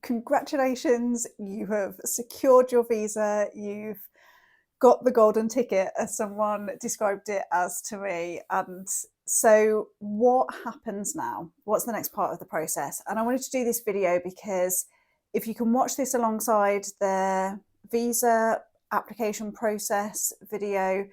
congratulations, you have secured your visa, you've got the golden ticket, as someone described it as to me. And so what happens now? What's the next part of the process? And I wanted to do this video because if you can watch this alongside the visa application process video,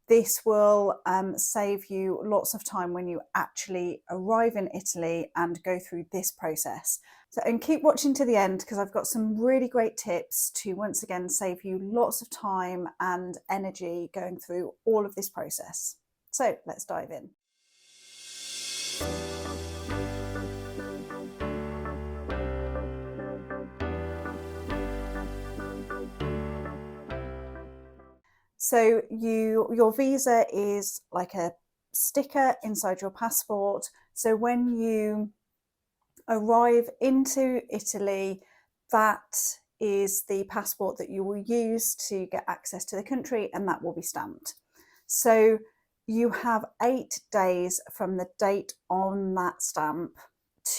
this will save you lots of time when you actually arrive in Italy and go through this process. So, and keep watching to the end because I've got some really great tips to once again save you lots of time and energy going through all of this process. So let's dive in. So your visa is like a sticker inside your passport. So when you arrive into Italy, that is the passport that you will use to get access to the country, and that will be stamped. So you have 8 days from the date on that stamp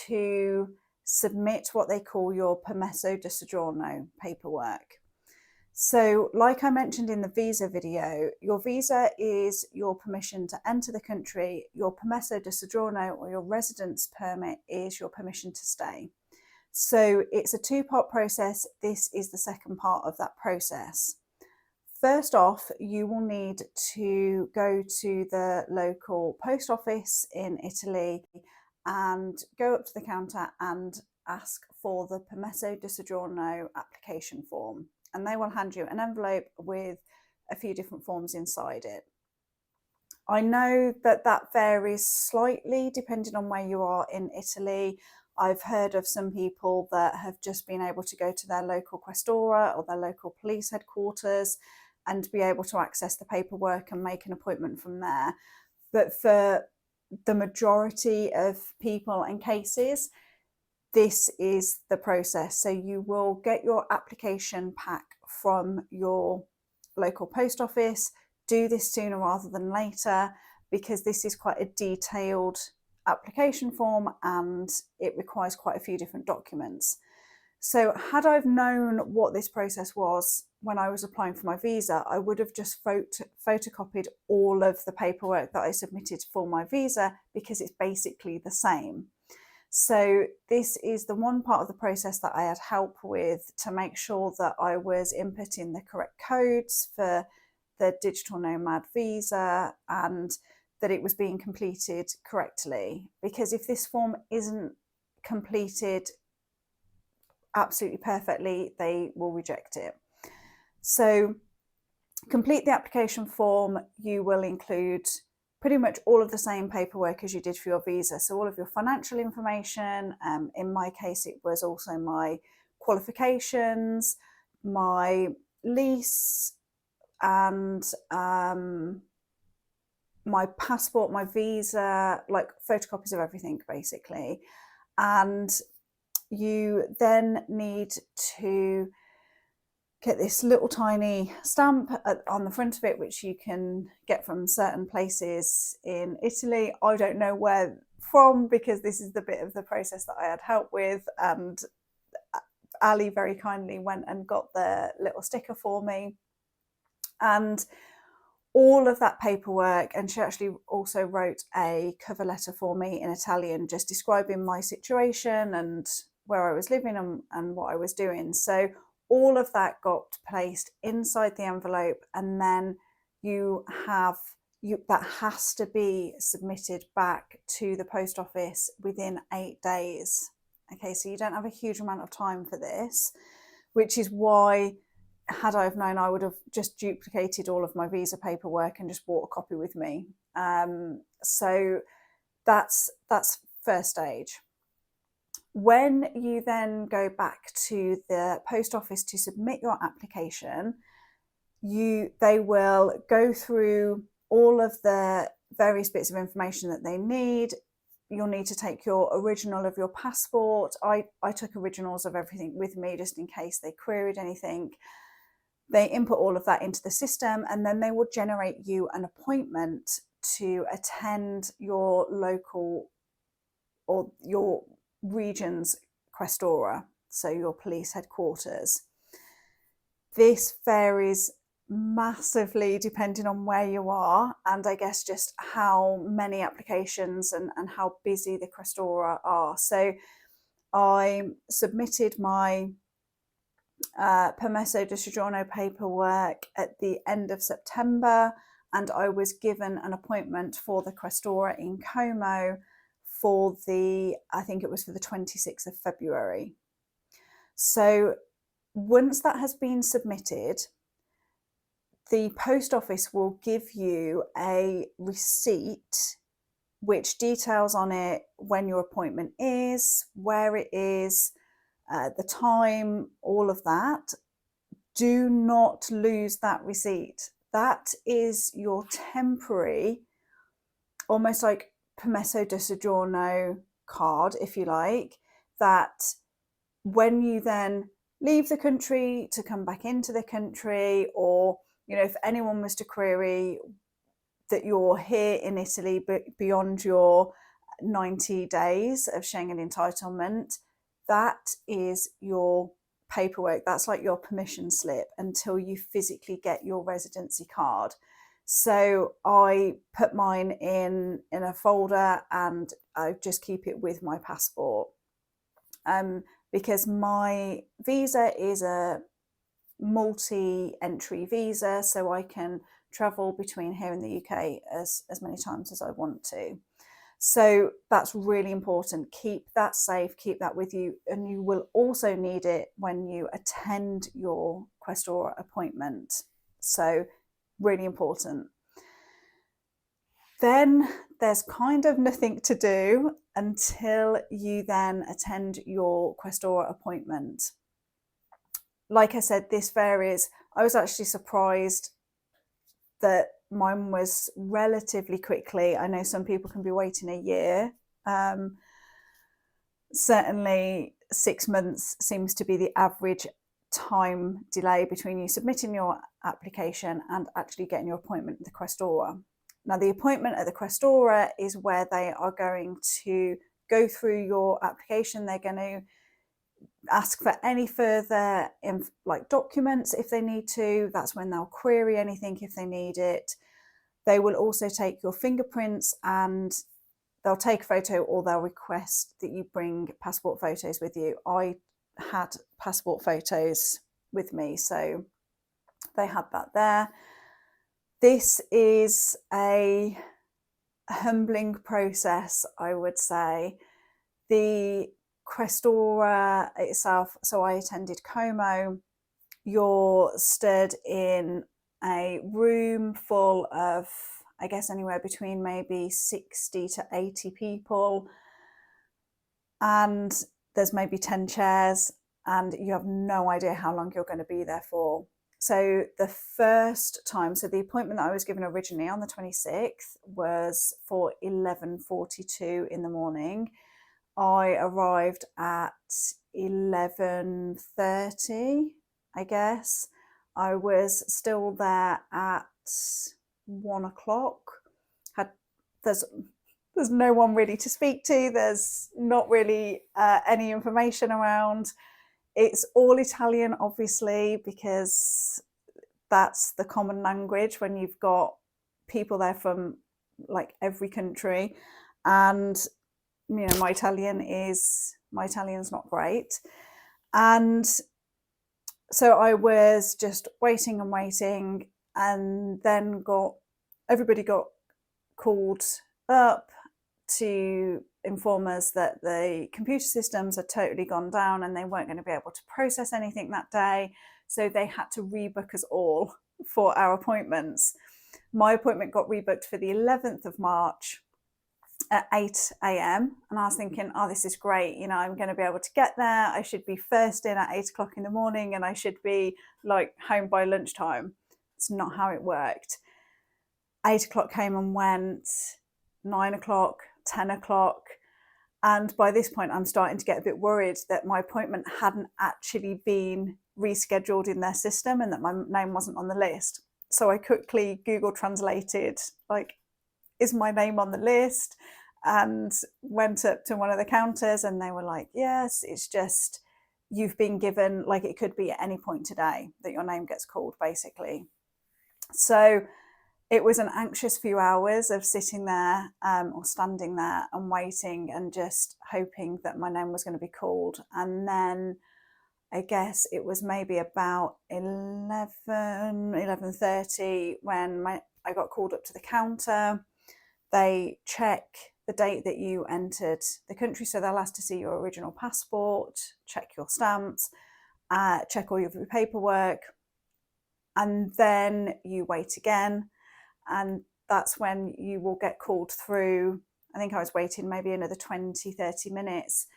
to submit what they call your Permesso di Soggiorno paperwork. So like I mentioned in the visa video, your visa is your permission to enter the country. Your Permesso di Soggiorno, or your residence permit, is your permission to stay. So it's a two-part process. This is the second part of that process. First off, you will need to go to the local post office in Italy and go up to the counter and ask for the Permesso di Soggiorno application form. And they will hand you an envelope with a few different forms inside it. I know that that varies slightly depending on where you are in Italy. I've heard of some people that have just been able to go to their local questura or their local police headquarters and be able to access the paperwork and make an appointment from there. But for the majority of people and cases, this is the process. So you will get your application pack from your local post office. Do this sooner rather than later because this is quite a detailed application form and it requires quite a few different documents. So had I've known what this process was when I was applying for my visa, I would have just photocopied all of the paperwork that I submitted for my visa because it's basically the same. So this is the one part of the process that I had help with to make sure that I was inputting the correct codes for the Digital Nomad Visa and that it was being completed correctly. Because if this form isn't completed absolutely perfectly, they will reject it. So complete the application form. You will include pretty much all of the same paperwork as you did for your visa. So all of your financial information, in my case, it was also my qualifications, my lease, and my passport, my visa, like photocopies of everything basically. And you then need to get this little tiny stamp on the front of it, which you can get from certain places in Italy. I don't know where from because this is the bit of the process that I had help with, and Ali very kindly went and got the little sticker for me. And all of that paperwork, and she actually also wrote a cover letter for me in Italian, just describing my situation and where I was living and what I was doing. So all of that got placed inside the envelope, and then that has to be submitted back to the post office within 8 days. Okay, so you don't have a huge amount of time for this, which is why, had I have known, I would have just duplicated all of my visa paperwork and just brought a copy with me. So that's first stage. When you then go back to the post office to submit your application, they will go through all of the various bits of information that they need. You'll need to take your original of your passport. I took originals of everything with me just in case they queried anything. They input all of that into the system, and then they will generate you an appointment to attend your local or your region's questura. so your police headquarters. This varies massively depending on where you are, and I guess just how many applications and how busy the Questura are. So I submitted my Permesso di Soggiorno paperwork at the end of September, and I was given an appointment for the Questura in Como for I think it was for the 26th of February. So once that has been submitted, the post office will give you a receipt which details on it when your appointment is, where it is, the time, all of that. Do not lose that receipt. That is your temporary, almost like Permesso di Soggiorno card, if you like, that when you then leave the country to come back into the country, or, you know, if anyone was to query that you're here in Italy but beyond your 90 days of Schengen entitlement, that is your paperwork. That's like your permission slip until you physically get your residency card. So I put mine in a folder and I just keep it with my passport. Because my visa is a multi-entry visa, so I can travel between here and the UK as many times as I want to. So that's really important. Keep that safe, keep that with you, and you will also need it when you attend your Questura appointment. So really important. Then there's kind of nothing to do until you then attend your Questura appointment. Like I said, this varies. I was actually surprised that mine was relatively quickly. I know some people can be waiting a year. Certainly 6 months seems to be the average time delay between you submitting your application and actually getting your appointment at the Questura. Now, the appointment at the Questura is where they are going to go through your application. They're going to ask for any further like documents if they need to. That's when they'll query anything if they need it. They will also take your fingerprints and they'll take a photo, or they'll request that you bring passport photos with you. I had passport photos with me, so they had that there. This is a humbling process, I would say. The Questura itself, so I attended Como. You're stood in a room full of, I guess, anywhere between maybe 60 to 80 people, and there's maybe 10 chairs, and you have no idea how long you're going to be there for. So the first time, so the appointment that I was given originally on the 26th was for 11:42 in the morning. I arrived at 11:30, I guess. I was still there at 1 o'clock. There's no one really to speak to. There's not really any information around. It's all Italian, obviously, because that's the common language when you've got people there from like every country. And you know, my Italian's not great. And so I was just waiting and waiting, and then everybody got called up to inform us that the computer systems had totally gone down and they weren't going to be able to process anything that day. So they had to rebook us all for our appointments. My appointment got rebooked for the 11th of March at 8 a.m. and I was thinking, oh, this is great. You know, I'm going to be able to get there. I should be first in at 8 o'clock in the morning and I should be like home by lunchtime. It's not how it worked. 8 o'clock came and went, 9 o'clock, 10 o'clock. And by this point, I'm starting to get a bit worried that my appointment hadn't actually been rescheduled in their system and that my name wasn't on the list. So I quickly Google translated, like, is my name on the list? And went up to one of the counters and they were like, yes, it's just you've been given, like it could be at any point today that your name gets called, basically. So it was an anxious few hours of sitting there or standing there and waiting and just hoping that my name was going to be called. And then I guess it was maybe about 11:30 when I got called up to the counter. They check the date that you entered the country, so they'll ask to see your original passport, check your stamps, check all of your paperwork, and then you wait again, and that's when you will get called through. I think I was waiting maybe another 20-30 minutes,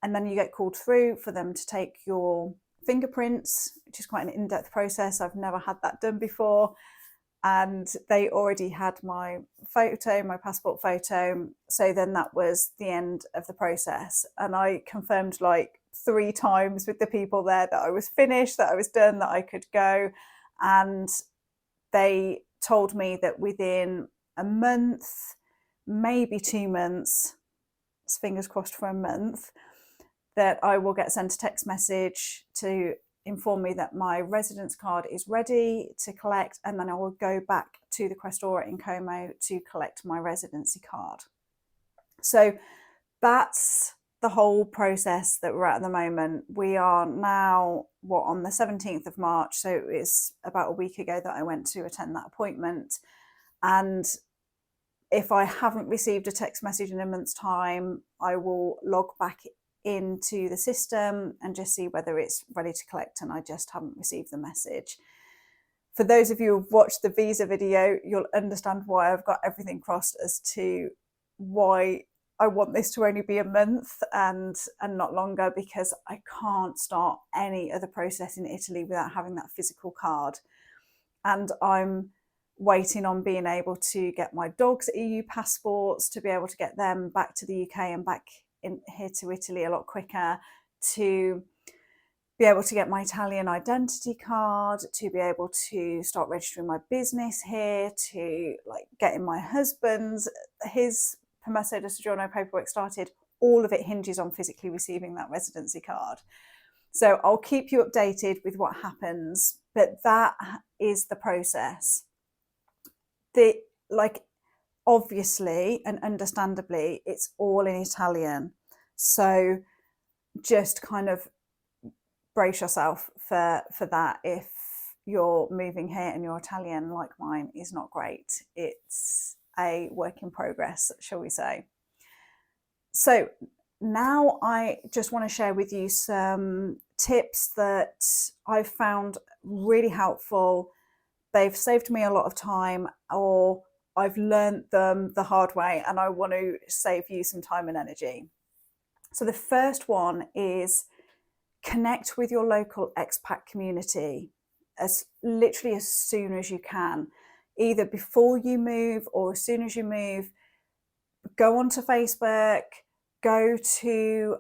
and then you get called through for them to take your fingerprints, which is quite an in-depth process. I've never had that done before. And they already had my photo, my passport photo. So then that was the end of the process. And I confirmed like 3 times with the people there that I was finished, that I was done, that I could go. And they told me that within a month, maybe 2 months, fingers crossed for a month, that I will get sent a text message to inform me that my residence card is ready to collect, and then I will go back to the Questura in Como to collect my residency card. So that's the whole process that we're at the moment. We are now, on the 17th of March, so it's about a week ago that I went to attend that appointment. And if I haven't received a text message in a month's time, I will log back into the system and just see whether it's ready to collect, and I just haven't received the message. For those of you who've watched the visa video, you'll understand why I've got everything crossed as to why I want this to only be a month and not longer, because I can't start any other process in Italy without having that physical card. And I'm waiting on being able to get my dog's EU passports, to be able to get them back to the UK and back in here to Italy a lot quicker, to be able to get my Italian identity card, to be able to start registering my business here, to like getting my husband's, his Permesso di Soggiorno paperwork started. All of it hinges on physically receiving that residency card. So I'll keep you updated with what happens, but that is the process. Obviously and understandably, it's all in Italian. So just kind of brace yourself for that. If you're moving here and your Italian, like mine, is not great. It's a work in progress, shall we say. So now I just want to share with you some tips that I've found really helpful. They've saved me a lot of time, or I've learned them the hard way, and I want to save you some time and energy. So the first one is connect with your local expat community literally as soon as you can, either before you move or as soon as you move. Go onto Facebook, go to,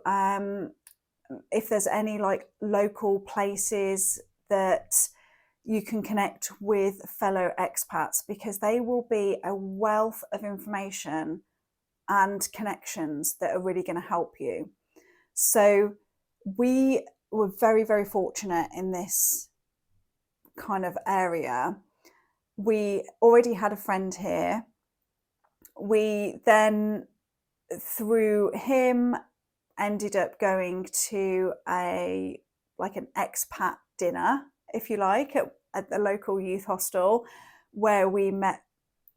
if there's any like local places that you can connect with fellow expats, because they will be a wealth of information and connections that are really going to help you. So we were very, very fortunate in this kind of area. We already had a friend here. We then, through him, ended up going to an expat dinner, if you like, at the local youth hostel, where we met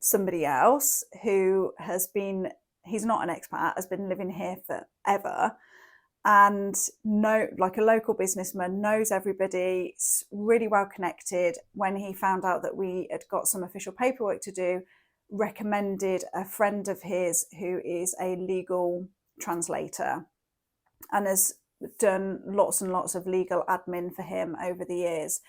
somebody else who has been, he's not an expat, has been living here forever, and like a local businessman, knows everybody, really well connected. When he found out that we had got some official paperwork to do, recommended a friend of his who is a legal translator and has done lots and lots of legal admin for him over the years.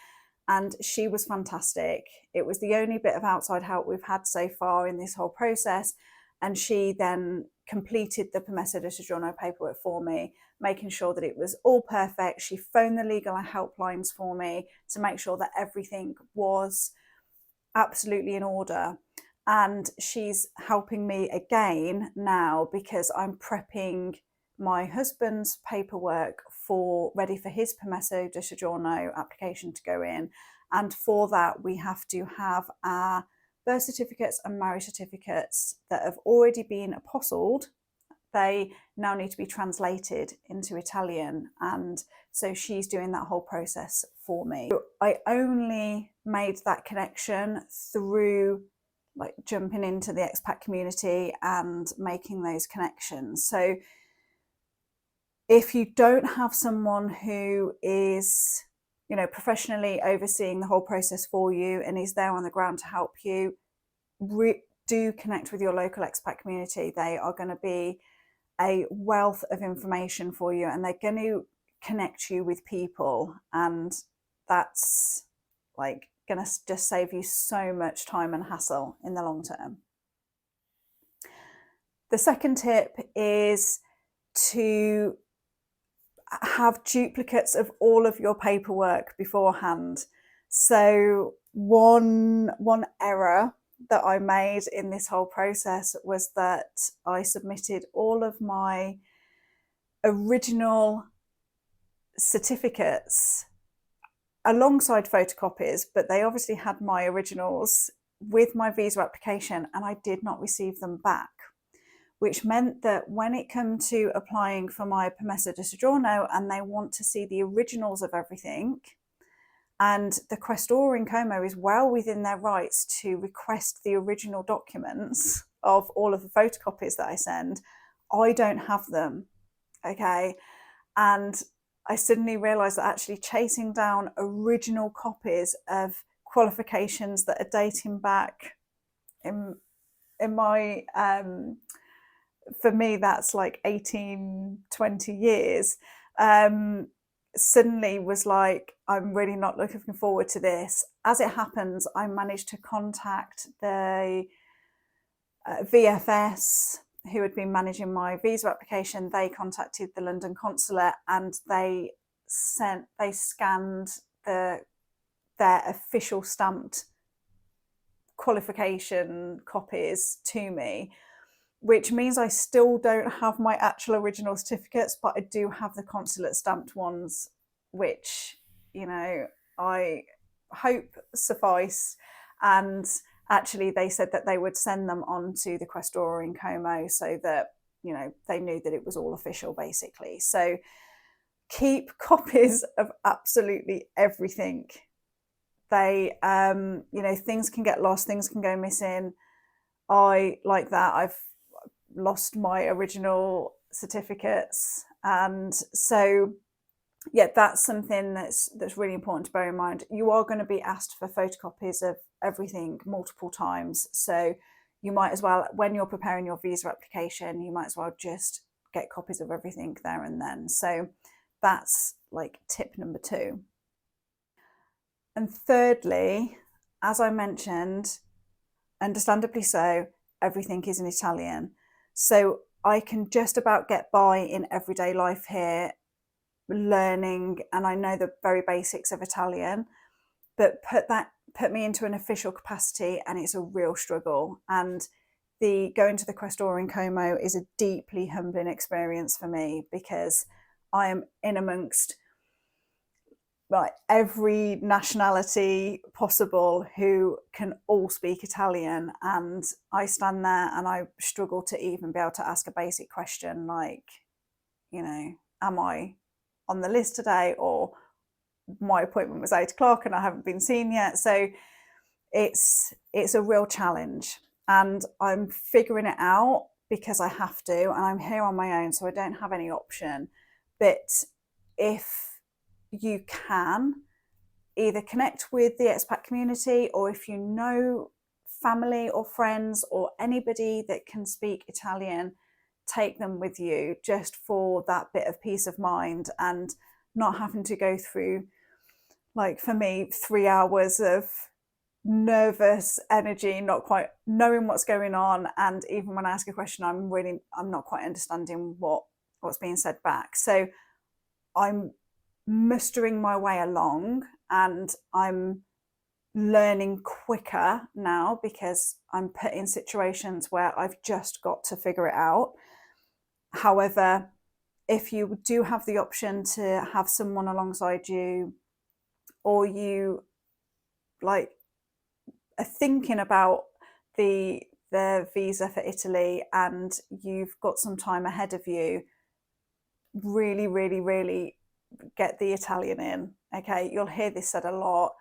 And she was fantastic. It was the only bit of outside help we've had so far in this whole process. And she then completed the Permesso di Soggiorno paperwork for me, making sure that it was all perfect. She phoned the legal helplines for me to make sure that everything was absolutely in order. And she's helping me again now, because I'm prepping my husband's paperwork ready for his Permesso di Soggiorno application to go in. And for that, we have to have our birth certificates and marriage certificates that have already been apostilled. They now need to be translated into Italian. And so she's doing that whole process for me. I only made that connection through like jumping into the expat community and making those connections. So if you don't have someone who is, you know, professionally overseeing the whole process for you and is there on the ground to help you, do connect with your local expat community. They are going to be a wealth of information for you, and they're going to connect you with people, and that's like going to just save you so much time and hassle in the long term. The second tip is to have duplicates of all of your paperwork beforehand. So one error that I made in this whole process was that I submitted all of my original certificates alongside photocopies, but they obviously had my originals with my visa application, and I did not receive them back, which meant that when it came to applying for my Permesso di Soggiorno and they want to see the originals of everything, and the Questura in Como is well within their rights to request the original documents of all of the photocopies that I send, I don't have them, okay? And I suddenly realised that actually chasing down original copies of qualifications that are dating back in my, for me, that's like 18, 20 years, suddenly was like, I'm really not looking forward to this. As it happens, I managed to contact the VFS who had been managing my visa application. They contacted the London consulate and they scanned their official stamped qualification copies to me, which means I still don't have my actual original certificates, but I do have the consulate stamped ones, which, you know, I hope suffice. And actually they said that they would send them on to the Questura in Como so that, you know, they knew that it was all official, basically. So keep copies of absolutely everything. They, you know, things can get lost, things can go missing. I, like that, I've lost my original certificates, and so yeah, that's something that's really important to bear in mind. You are going to be asked for photocopies of everything multiple times, so you might as well, when you're preparing your visa application, you might as well just get copies of everything there and then. So that's like tip number 2. And thirdly, as I mentioned, understandably so, everything is in Italian. So I can just about get by in everyday life here, learning, and I know the very basics of Italian, but put me into an official capacity and it's a real struggle. And the going to the Questura in Como is a deeply humbling experience for me, because I am in amongst like every nationality possible who can all speak Italian, and I stand there and I struggle to even be able to ask a basic question like, you know, am I on the list today, or my appointment was 8 o'clock and I haven't been seen yet. So it's a real challenge, and I'm figuring it out because I have to, and I'm here on my own, so I don't have any option. But if you can either connect with the expat community, or if you know family or friends or anybody that can speak Italian, take them with you just for that bit of peace of mind and not having to go through, like for me, 3 hours of nervous energy, not quite knowing what's going on, and even when I ask a question, I'm not quite understanding what's being said back. So I'm mustering my way along, and I'm learning quicker now because I'm put in situations where I've just got to figure it out. However, if you do have the option to have someone alongside you, or you like are thinking about the visa for Italy and you've got some time ahead of you, really, really, really get the Italian in. Okay, you'll hear this said a lot.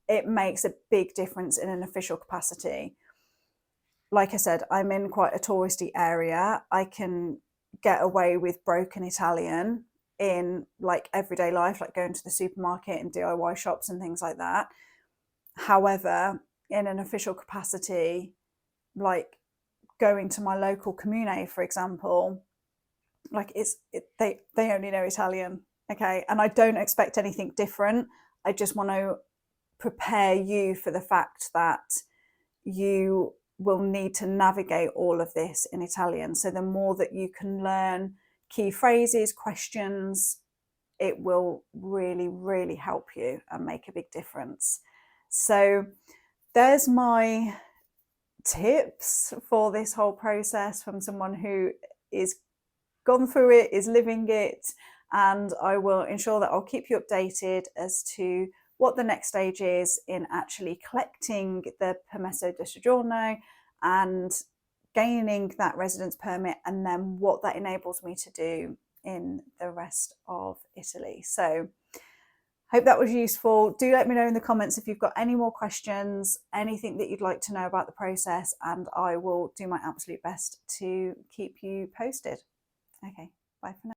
It makes a big difference in an official capacity. Like I said, I'm in quite a touristy area. I can get away with broken Italian in like everyday life, like going to the supermarket and DIY shops and things like that. However, in an official capacity, like going to my local comune, for example, like they only know Italian, okay, and I don't expect anything different. I just want to prepare you for the fact that you will need to navigate all of this in Italian. So the more that you can learn key phrases, questions, it will really, really help you and make a big difference. So there's my tips for this whole process from someone who is gone through it, is living it, and I will ensure that I'll keep you updated as to what the next stage is in actually collecting the Permesso di Soggiorno and gaining that residence permit, and then what that enables me to do in the rest of Italy. So hope that was useful. Do let me know in the comments if you've got any more questions, anything that you'd like to know about the process, and I will do my absolute best to keep you posted. Okay, bye for now.